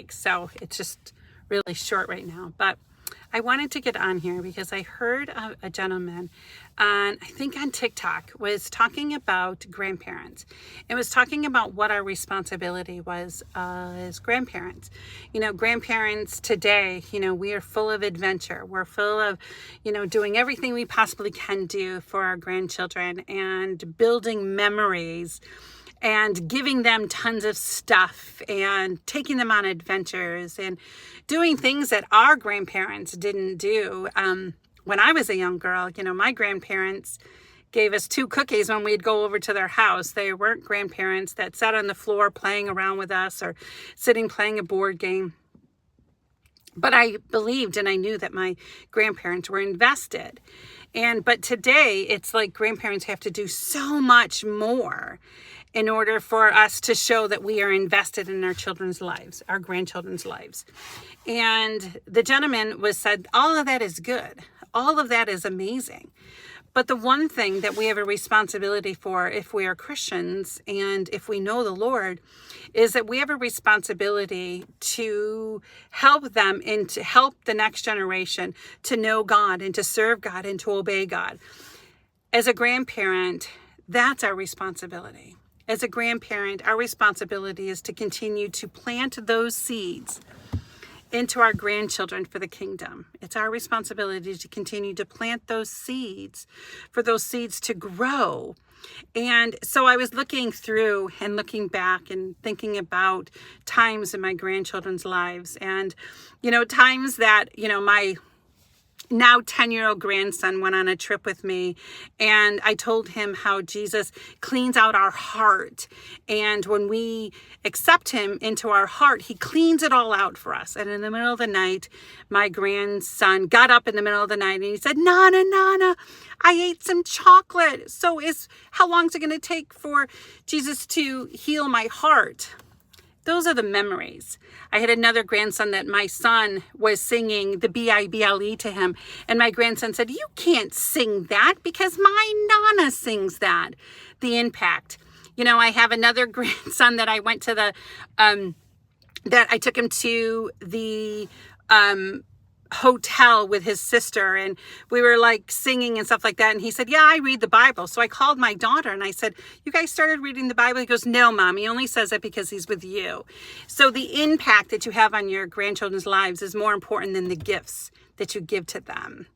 so it's just really short right now. But I wanted to get on here because I heard a gentleman on, I think on TikTok, was talking about grandparents. It was talking about what our responsibility was as grandparents. Grandparents today, we are full of adventure. We're full of, doing everything we possibly can do for our grandchildren and building memories and giving them tons of stuff and taking them on adventures and doing things that our grandparents didn't do. When I was a young girl, my grandparents gave us 2 cookies when we'd go over to their house. They weren't grandparents that sat on the floor playing around with us or sitting playing a board game. But I believed and I knew that my grandparents were invested. But today it's like grandparents have to do so much more in order for us to show that we are invested in our children's lives, our grandchildren's lives. And the gentleman said, all of that is good. All of that is amazing. But the one thing that we have a responsibility for if we are Christians and if we know the Lord is that we have a responsibility to help them and to help the next generation to know God and to serve God and to obey God. As a grandparent, that's our responsibility. As a grandparent, our responsibility is to continue to plant those seeds into our grandchildren for the kingdom. It's our responsibility to continue to plant those seeds, for those seeds to grow. And so I was looking through and looking back and thinking about times in my grandchildren's lives and, times that, my now 10-year-old grandson went on a trip with me, and I told him how Jesus cleans out our heart. And when we accept him into our heart, he cleans it all out for us. And in the middle of the night, my grandson got up in the middle of the night and he said, Nana, I ate some chocolate. So how long is it going to take for Jesus to heal my heart? Those are the memories. I had another grandson that my son was singing the Bible to him. And my grandson said, you can't sing that because my Nana sings that. The impact. I have another grandson that I went to that I took him to the hotel with his sister, and we were like singing and stuff like that, and he said, yeah, I read the Bible. So I called my daughter and I said, you guys started reading the Bible? He goes, no, Mom, he only says that because he's with you. So the impact that you have on your grandchildren's lives is more important than the gifts that you give to them.